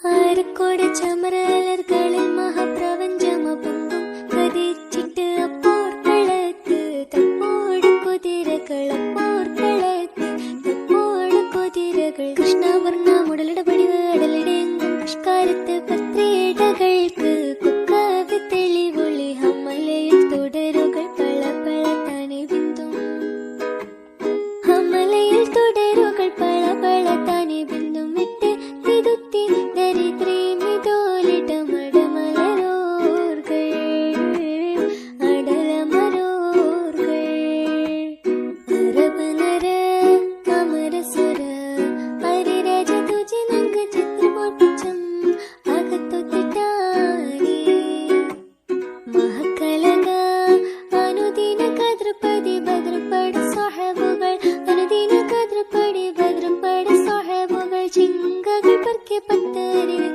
ആരക്കോട് ചമരലർകളിൽ മഹാപ്രപഞ്ചമപൊങ്ങും കതിച്ചിട്ട് അപ്പോർക്കളത്ത് തപ്പോട് കുതിരകളപ്പോർക്കളത്ത് തപ്പോട് കുതിരകൾ കൃഷ്ണവർണ്ണ മുടലിടപടിവ് അടലിടെങ്കും പുഷ്കാരത്ത് പത്രേടകൾക്ക് കുക്കാവ് തെളിവൊളി ഹമ്മലയിൽ തുടരുകൾ പള പള താനെ ബിന്ദും ഹമ്മലയിൽ തുടരുകൾ പള പള താനെ ബിന്ദും വിട്ട് തിരുത്തി ദരിദ്രേ മിതോലിടമടമലരോർകൾ അടലമരോർകൾ അറബ് നര അമരസുര ഹരിരാജ തുജി നങ്ക ചിത്രമോർപ്പിച്ചം അകത്തു തിട്ടാനി മഹക്കലക അനുദിന കദ്രപതി ഭദ്രപട സഹബുകൾ അനുദിന കദ്രപടി ഭദ്രപട സഹബുകൾ ചിങ്കകൾ പർക്കെ പത്തരിവ്